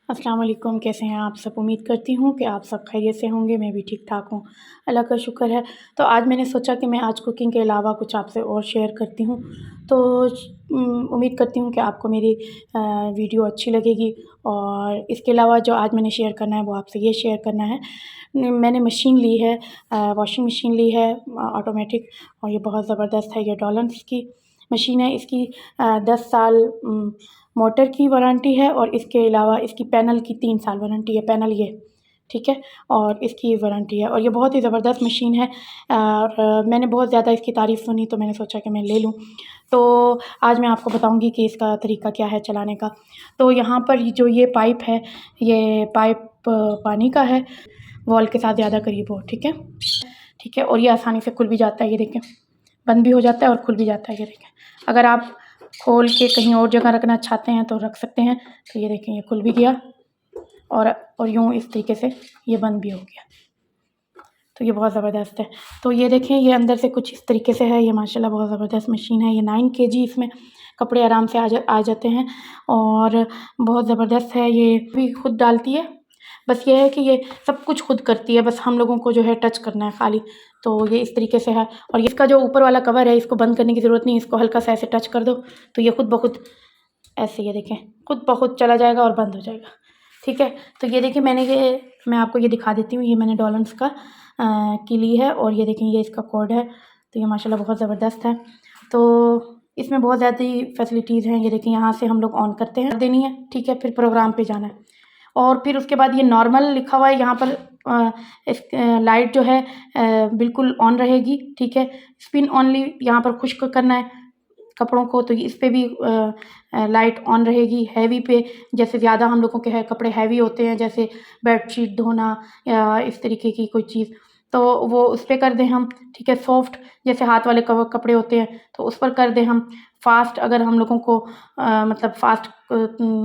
अस्सलाम वालेकुम, कैसे हैं आप सब? उम्मीद करती हूँ कि आप सब खैरियत से होंगे, मैं भी ठीक-ठाक हूँ, अल्लाह का शुक्र है। तो आज मैंने सोचा कि मैं आज कुकिंग के अलावा कुछ आपसे और शेयर करती हूँ। तो उम्मीद करती हूँ कि आपको मेरी वीडियो अच्छी लगेगी और इसके अलावा जो आज मैंने शेयर करना है वो आपसे ये शेयर करना है। मैंने मशीन ली है, वॉशिंग मशीन ली है ऑटोमेटिक, और ये बहुत ज़बरदस्त है। ये डॉलन्स की मशीन है। इसकी 10 साल मोटर की वारंटी है और इसके अलावा इसकी पैनल की 3 साल वारंटी है, पैनल ये, ठीक है? और इसकी वारंटी है और ये बहुत ही ज़बरदस्त मशीन है। और मैंने बहुत ज़्यादा इसकी तारीफ़ सुनी तो मैंने सोचा कि मैं ले लूँ। तो आज मैं आपको बताऊँगी कि इसका तरीका क्या है चलाने का। तो यहाँ पर जो ये पाइप है, ये पाइप पानी का है, वॉल के साथ ज़्यादा करीब हो, ठीक है? ठीक है, और ये आसानी से खुल भी जाता है, ये देखें, बंद भी हो जाता है और खुल भी जाता है, ये देखें। अगर आप खोल के कहीं और जगह रखना चाहते हैं तो रख सकते हैं। तो ये देखें, ये खुल भी गया और यूँ इस तरीके से ये बंद भी हो गया। तो ये बहुत ज़बरदस्त है। तो ये देखें, ये अंदर से कुछ इस तरीके से है। ये माशाल्लाह बहुत ज़बरदस्त मशीन है। ये 9 केजी इसमें कपड़े आराम से आ जाते हैं और बहुत ज़बरदस्त है। ये भी खुद डालती है, बस ये है कि ये सब कुछ खुद करती है, बस हम लोगों को जो है टच करना है खाली। तो ये इस तरीके से है और इसका जो ऊपर वाला कवर है, इसको बंद करने की ज़रूरत नहीं, इसको हल्का सा ऐसे टच कर दो तो ये खुद ब खुद ऐसे, ये देखें, खुद ब खुद चला जाएगा और बंद हो जाएगा, ठीक है? तो ये देखिए, मैं आपको ये दिखा देती हूँ। ये मैंने डॉलन्स का की ली है और ये देखें, ये इसका कोड है। तो ये माशाल्लाह बहुत ज़बरदस्त है। तो इसमें बहुत ज़्यादा ही फैसिलिटीज़ हैं। ये देखें, यहाँ से हम लोग ऑन करते हैं, देनी है, ठीक है? फिर प्रोग्राम पे जाना है और फिर उसके बाद ये नॉर्मल लिखा हुआ है यहाँ पर। इस लाइट जो है बिल्कुल ऑन रहेगी, ठीक है? स्पिन ओनली यहाँ पर खुश्क करना है कपड़ों को, तो इस पे भी लाइट ऑन रहेगी। हैवी पे, जैसे ज़्यादा हम लोगों के कपड़े हैवी होते हैं, जैसे बेडशीट धोना या इस तरीके की कोई चीज़, तो वो उस पे कर दें हम, ठीक है? सॉफ्ट जैसे हाथ वाले कपड़े होते हैं तो उस पर कर दें हम। फास्ट अगर हम लोगों को मतलब फास्ट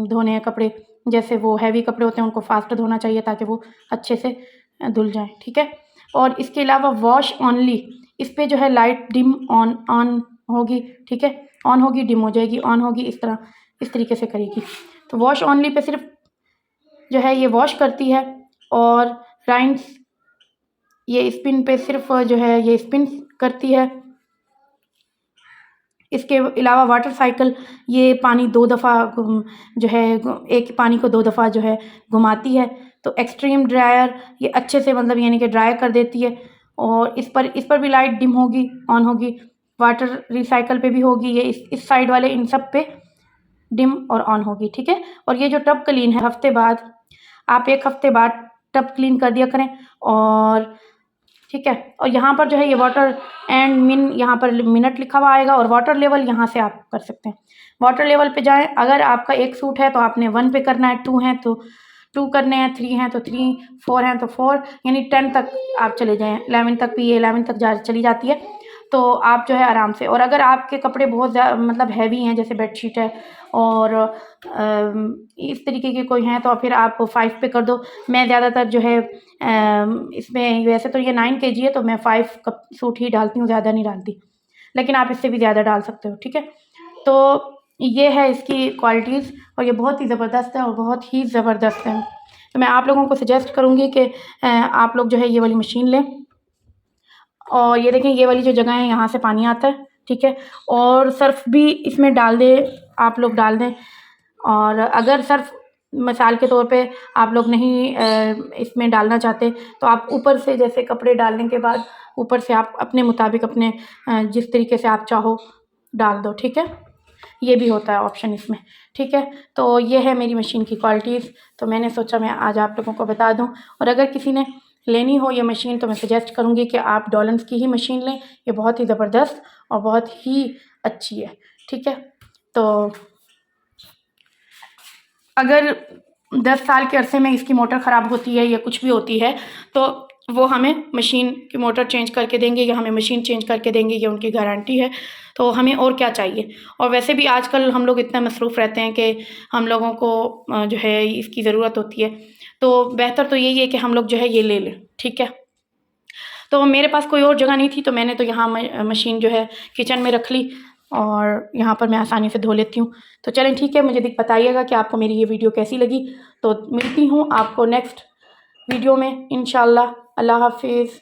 धोने हैं कपड़े, जैसे वो हैवी कपड़े होते हैं उनको फास्ट धोना चाहिए ताकि वो अच्छे से धुल जाएँ, ठीक है? और इसके अलावा वॉश ओनली, इस पे जो है लाइट डिम ऑन ऑन होगी, ठीक है? ऑन होगी, डिम हो जाएगी, ऑन होगी, इस तरीके से करेगी। तो वॉश ओनली पे सिर्फ जो है ये वॉश करती है और राइन्स ये स्पिन पे सिर्फ जो है ये स्पिन करती है। इसके अलावा वाटर साइकिल, ये पानी 2 दफ़ा जो है एक पानी को 2 दफ़ा जो है घुमाती है। तो एक्सट्रीम ड्रायर ये अच्छे से मतलब यानी कि ड्राई कर देती है और इस पर भी लाइट डिम होगी, ऑन होगी। वाटर रिसाइकिल पे भी होगी, ये इस साइड वाले इन सब पे डिम और ऑन होगी, ठीक है? और ये जो टब क्लीन है, हफ़्ते बाद आप 1 हफ़्ते बाद टब क्लीन कर दिया करें और ठीक है? और यहाँ पर जो है ये वाटर एंड यहाँ पर मिनट लिखा हुआ आएगा और वाटर लेवल यहाँ से आप कर सकते हैं। वाटर लेवल पे जाएँ, अगर आपका 1 सूट है तो आपने 1 पे करना है, 2 हैं तो 2 करने हैं, 3 हैं तो 3, 4 हैं तो 4, यानी 10 तक आप चले जाएँ। 11 तक भी ये 11 तक चली जाती है। तो आप जो है आराम से, और अगर आपके कपड़े बहुत मतलब हैवी हैं, जैसे बेडशीट है और इस तरीके के कोई हैं, तो फिर आप 5 पे कर दो। मैं ज़्यादातर जो है इसमें, वैसे तो ये 9 केजी है तो मैं 5 कप सूट ही डालती हूँ, ज़्यादा नहीं डालती, लेकिन आप इससे भी ज़्यादा डाल सकते हो, ठीक है? तो ये है इसकी क्वालिटीज़ और ये बहुत ही ज़बरदस्त है और बहुत ही ज़बरदस्त है। तो मैं आप लोगों को सजेस्ट करूँगी कि आप लोग जो है ये वाली मशीन लें। और ये देखें, ये वाली जो जगह है यहाँ से पानी आता है, ठीक है? और सर्फ़ भी इसमें डाल दें, आप लोग डाल दें। और अगर सर्फ़ मिसाल के तौर पे आप लोग नहीं इसमें डालना चाहते तो आप ऊपर से, जैसे कपड़े डालने के बाद ऊपर से आप अपने मुताबिक अपने जिस तरीके से आप चाहो डाल दो, ठीक है? ये भी होता है ऑप्शन इसमें, ठीक है? तो ये है मेरी मशीन की क्वालिटीज़, तो मैंने सोचा मैं आज आप लोगों को बता दूँ। और अगर किसी ने लेनी हो ये मशीन तो मैं सजेस्ट करूँगी कि आप डॉलन्स की ही मशीन लें, ये बहुत ही ज़बरदस्त और बहुत ही अच्छी है, ठीक है? तो अगर 10 साल के अरसे में इसकी मोटर ख़राब होती है या कुछ भी होती है तो वो हमें मशीन की मोटर चेंज करके देंगे या हमें मशीन चेंज करके देंगे, ये उनकी गारंटी है। तो हमें और क्या चाहिए? और वैसे भी आजकल हम लोग इतना मसरूफ़ रहते हैं कि हम लोगों को जो है इसकी ज़रूरत होती है। तो बेहतर तो यही है कि हम लोग जो है ये ले लें, ठीक है? तो मेरे पास कोई और जगह नहीं थी तो मैंने तो यहाँ मशीन जो है किचन में रख ली। और यहाँ पर मैं आसानी से धो लेती हूँ। तो चलें ठीक है, मुझे बताइएगा कि आपको मेरी ये वीडियो कैसी लगी। तो मिलती हूँ आपको नेक्स्ट वीडियो में इंशाल्लाह। अल्लाह हाफ़िज़।